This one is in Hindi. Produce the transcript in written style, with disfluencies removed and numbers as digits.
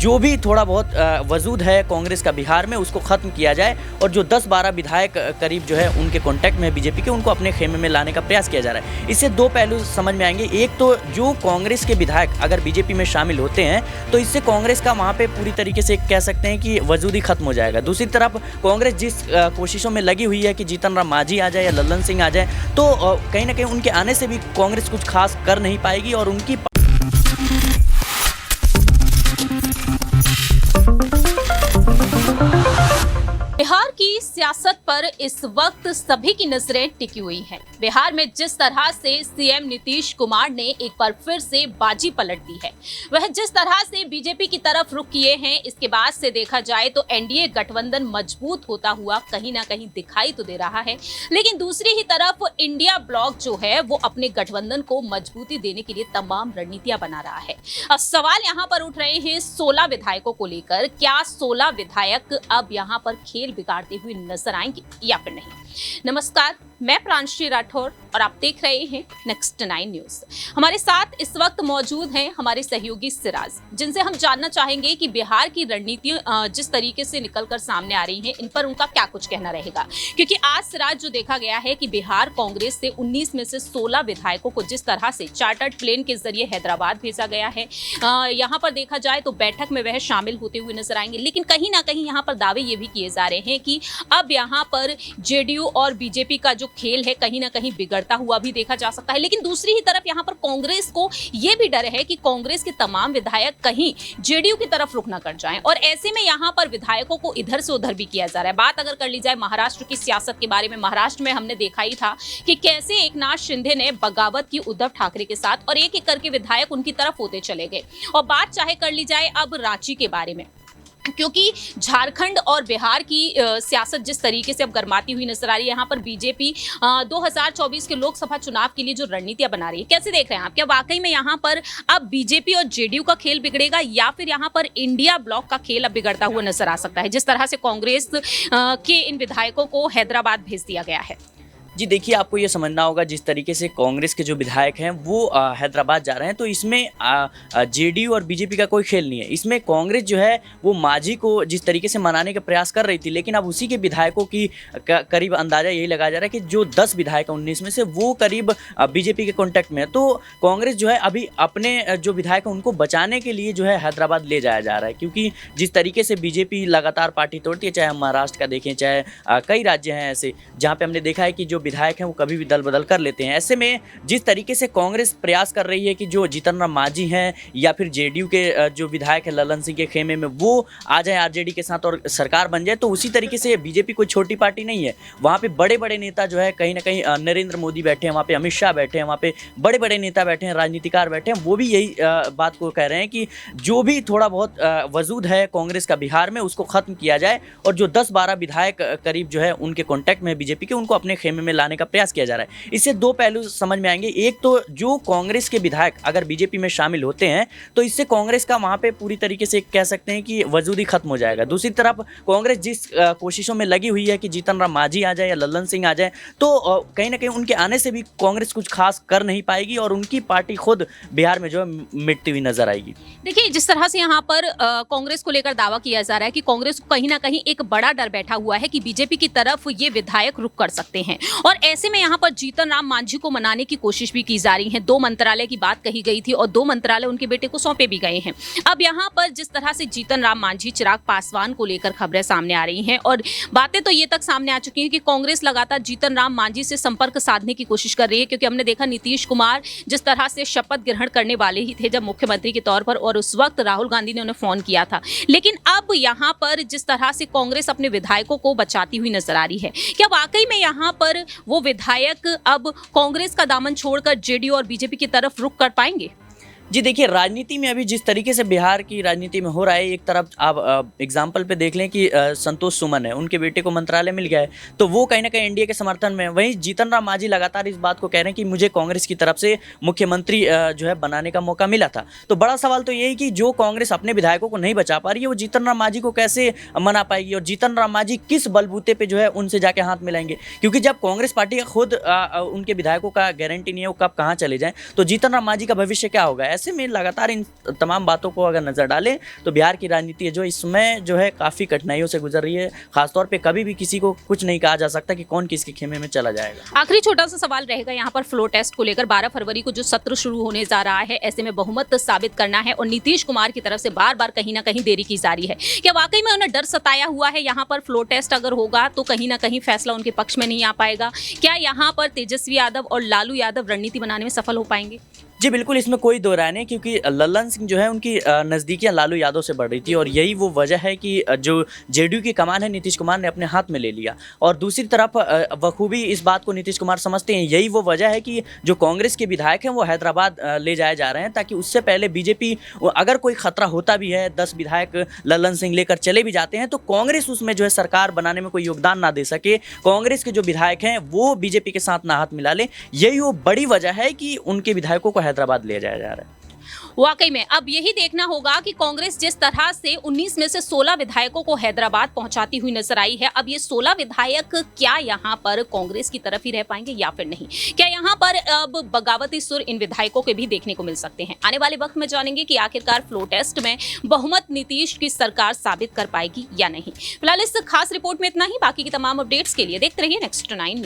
जो भी थोड़ा बहुत वजूद है कांग्रेस का बिहार में उसको ख़त्म किया जाए और जो 10-12 विधायक करीब जो है उनके कांटेक्ट में बीजेपी के, उनको अपने खेमे में लाने का प्रयास किया जा रहा है। इससे दो पहलू समझ में आएंगे। एक तो जो कांग्रेस के विधायक अगर बीजेपी में शामिल होते हैं तो इससे कांग्रेस का वहाँ पे पूरी तरीके से कह सकते हैं कि वजूद ही खत्म हो जाएगा। दूसरी तरफ कांग्रेस जिस कोशिशों में लगी हुई है कि जीतन राम मांझी आ जाए या लल्लन सिंह आ जाए, तो कहीं ना कहीं उनके आने से भी कांग्रेस कुछ खास कर नहीं पाएगी और उनकी बिहार की सियासत पर इस वक्त सभी की नजरें टिकी हुई हैं। बिहार में जिस तरह से सीएम नीतीश कुमार ने एक बार फिर से बाजी पलट दी है, वह जिस तरह से बीजेपी की तरफ रुख किए हैं, इसके बाद से देखा जाए तो एनडीए गठबंधन मजबूत होता हुआ कहीं ना कहीं दिखाई तो दे रहा है। लेकिन दूसरी ही तरफ इंडिया ब्लॉक जो है वो अपने गठबंधन को मजबूती देने के लिए तमाम रणनीतियां बना रहा है। अब सवाल यहाँ पर उठ रहे हैं 16 विधायकों को लेकर। क्या 16 विधायक अब यहाँ पर खेल बिगाड़ते हुए नजर आएंगे या फिर नहीं? नमस्कार, मैं प्रांशी राठौर और आप देख रहे हैं नेक्स्ट 9 न्यूज। हमारे साथ इस वक्त मौजूद हैं हमारे सहयोगी सिराज, जिनसे हम जानना चाहेंगे कि बिहार की रणनीतियां जिस तरीके से निकलकर सामने आ रही हैं, इन पर उनका क्या कुछ कहना रहेगा। क्योंकि आज सिराज जो देखा गया है कि बिहार कांग्रेस से 19 में से 16 विधायकों को जिस तरह से चार्टर्ड प्लेन के जरिए हैदराबाद भेजा गया है, यहाँ पर देखा जाए तो बैठक में वह शामिल होते हुए नजर आएंगे। लेकिन कहीं ना कहीं यहाँ पर दावे ये भी किए जा रहे हैं कि अब यहाँ पर जेडीयू और बीजेपी का जो खेल है कहीं ना कहीं बिगड़ता हुआ भी देखा जा सकता है। लेकिन दूसरी ही तरफ यहाँ पर कांग्रेस को यह भी डर है कि कांग्रेस के तमाम विधायक कहीं जेडीयू की तरफ रुख न कर जाएं, और ऐसे में यहाँ पर विधायकों को इधर से उधर भी किया जा रहा है। बात अगर कर ली जाए महाराष्ट्र की सियासत के बारे में, महाराष्ट्र में हमने देखा ही था कि कैसे एकनाथ शिंदे ने बगावत की उद्धव ठाकरे के साथ और एक एक करके विधायक उनकी तरफ होते चले गए। और बात चाहे कर ली जाए अब रांची के बारे में, क्योंकि झारखंड और बिहार की सियासत जिस तरीके से अब गर्माती हुई नजर आ रही है, यहाँ पर बीजेपी 2024 के लोकसभा चुनाव के लिए जो रणनीतियां बना रही है, कैसे देख रहे हैं आप? क्या वाकई में यहाँ पर अब बीजेपी और जेडीयू का खेल बिगड़ेगा या फिर यहाँ पर इंडिया ब्लॉक का खेल अब बिगड़ता हुआ नजर आ सकता है, जिस तरह से कांग्रेस के इन विधायकों को हैदराबाद भेज दिया गया है? जी देखिए, आपको ये समझना होगा जिस तरीके से कांग्रेस के जो विधायक हैं वो हैदराबाद जा रहे हैं, तो इसमें जेडीयू और बीजेपी का कोई खेल नहीं है। इसमें कांग्रेस जो है वो मांझी को जिस तरीके से मनाने का प्रयास कर रही थी, लेकिन अब उसी के विधायकों की करीब अंदाजा यही लगाया जा रहा है कि जो 10 विधायक हैं 19 में से वो करीब बीजेपी के कॉन्टैक्ट में है। तो कांग्रेस जो है अभी अपने जो विधायक हैं उनको बचाने के लिए जो है हैदराबाद ले जाया जा रहा है, क्योंकि जिस तरीके से बीजेपी लगातार पार्टी तोड़ती है, चाहे हम महाराष्ट्र का देखें, चाहे कई राज्य हैं ऐसे जहाँ पर हमने देखा है कि जो विधायक हैं वो कभी भी दल बदल कर लेते हैं। ऐसे में जिस तरीके से कांग्रेस प्रयास कर रही है कि जो जीतन राम मांझी हैं या फिर जेडीयू के जो विधायक हैं लल्लन सिंह के खेमे में वो आ जाए आरजेडी के साथ और सरकार बन जाए, तो उसी तरीके से बीजेपी कोई छोटी पार्टी नहीं है। वहाँ पे बड़े बड़े नेता जो है कहीं ना कहीं नरेंद्र मोदी बैठे हैं, वहाँ पे अमित शाह बैठे हैं, वहाँ पे बड़े बड़े नेता बैठे हैं, राजनीतिकार बैठे हैं, वो भी यही बात को कह रहे हैं कि जो भी थोड़ा बहुत वजूद है कांग्रेस का बिहार में उसको खत्म किया जाए और जो 10-12 विधायक करीब जो है उनके कॉन्टैक्ट में बीजेपी के, उनको अपने खेमे में लाने का प्रयास किया जा रहा है। इससे दो पहलू समझ में आएंगे। एक तो जो कांग्रेस के विधायक अगर बीजेपी में शामिल होते हैं तो इससे कांग्रेस का वहां पे पूरी तरीके से कह सकते हैं कि वजूद ही खत्म हो जाएगा। दूसरी तरफ कांग्रेस जिस कोशिशों में लगी हुई है कि जीतन राम मांझी आ जाए या लल्लन सिंह आ जाए, तो कहीं ना कहीं उनके आने से भी कांग्रेस कुछ खास कर नहीं पाएगी और उनकी पार्टी खुद बिहार में जो है मिटती हुई नजर आएगी। देखिए, जिस तरह से यहाँ पर कांग्रेस को लेकर दावा किया जा रहा है कि कांग्रेस को कहीं ना कहीं एक बड़ा डर बैठा हुआ है कि बीजेपी की तरफ ये विधायक रुख कर सकते हैं, और ऐसे में यहाँ पर जीतन राम मांझी को मनाने की कोशिश भी की जा रही है। 2 मंत्रालय की बात कही गई थी और 2 मंत्रालय उनके बेटे को सौंपे भी गए हैं। अब यहाँ पर जिस तरह से जीतन राम मांझी, चिराग पासवान को लेकर खबरें सामने आ रही हैं और बातें तो ये तक सामने आ चुकी हैं कि कांग्रेस लगातार जीतन राम मांझी से संपर्क साधने की कोशिश कर रही है, क्योंकि हमने देखा नीतीश कुमार जिस तरह से शपथ ग्रहण करने वाले ही थे जब मुख्यमंत्री के तौर पर, और उस वक्त राहुल गांधी ने उन्हें फोन किया था। लेकिन अब यहाँ पर जिस तरह से कांग्रेस अपने विधायकों को बचाती हुई नजर आ रही है, क्या वाकई में यहाँ पर वो विधायक अब कांग्रेस का दामन छोड़कर जेडीयू और बीजेपी की तरफ रुख कर पाएंगे? जी देखिए, राजनीति में अभी जिस तरीके से बिहार की राजनीति में हो रहा है, एक तरफ आप एग्जाम्पल पे देख लें कि संतोष सुमन है, उनके बेटे को मंत्रालय मिल गया है, तो वो कहीं ना कहीं एनडीए के समर्थन में। वहीं जीतन राम मांझी लगातार इस बात को कह रहे हैं कि मुझे कांग्रेस की तरफ से मुख्यमंत्री जो है बनाने का मौका मिला था। तो बड़ा सवाल तो यही कि जो कांग्रेस अपने विधायकों को नहीं बचा पा रही है, वो जीतन राम मांझी को कैसे मना पाएगी और जीतन राम मांझी किस बलबूते पर जो है उनसे जाके हाथ मिलाएंगे। क्योंकि जब कांग्रेस पार्टी खुद उनके विधायकों का गारंटी नहीं है वो कब कहाँ चले जाएँ, तो जीतन राम मांझी का भविष्य क्या होगा। ऐसे में लगातार इन तमाम बातों को अगर नज़र डालें तो बिहार की राजनीति जो इसमें जो है काफ़ी कठिनाइयों से गुजर रही है। खासतौर पे कभी भी किसी को कुछ नहीं कहा जा सकता कि कौन किसके खेमे में चला जाएगा। आखिरी छोटा सा सवाल रहेगा यहाँ पर फ्लो टेस्ट को लेकर। 12 फरवरी को जो सत्र शुरू होने जा रहा है, ऐसे में बहुमत साबित करना है और नीतीश कुमार की तरफ से बार बार कहीं ना कहीं देरी की जा रही है। क्या वाकई में उन्हें डर सताया हुआ है यहाँ पर फ्लो टेस्ट अगर होगा तो कहीं ना कहीं फैसला उनके पक्ष में नहीं आ पाएगा? क्या यहाँ पर तेजस्वी यादव और लालू यादव रणनीति बनाने में सफल हो पाएंगे? जी बिल्कुल, इसमें कोई दो राय नहीं, क्योंकि लल्लन सिंह जो है उनकी नज़दीकियां लालू यादव से बढ़ रही थी और यही वो वजह है कि जो जेडीयू की कमान है नीतीश कुमार ने अपने हाथ में ले लिया। और दूसरी तरफ बखूबी इस बात को नीतीश कुमार समझते हैं, यही वो वजह है कि जो कांग्रेस के विधायक हैं वो हैदराबाद ले जाए जा रहे हैं, ताकि उससे पहले बीजेपी अगर कोई खतरा होता भी है, 10 विधायक लल्लन सिंह लेकर चले भी जाते हैं तो कांग्रेस उसमें जो है सरकार बनाने में कोई योगदान ना दे सके, कांग्रेस के जो विधायक हैं वो बीजेपी के साथ ना हाथ मिला ले। यही वो बड़ी वजह है कि उनके विधायकों को हैदराबाद ले जाया जा रहा है। वाकई में अब यही देखना होगा कि कांग्रेस जिस तरह से 19 में से 16 विधायकों को हैदराबाद पहुंचाती हुई नजर आई है, अब ये 16 विधायक क्या यहां पर कांग्रेस की तरफ ही रह पाएंगे या फिर नहीं? क्या यहां पर अब बगावती सुर इन विधायकों के भी देखने को मिल सकते हैं? आने वाले वक्त में जानेंगे कि आखिरकार फ्लो टेस्ट में बहुमत नीतीश की सरकार साबित कर पाएगी या नहीं। फिलहाल इस खास रिपोर्ट में इतना ही। बाकी की तमाम अपडेट्स के लिए देखते रहिए नेक्स्ट 9 न्यूज।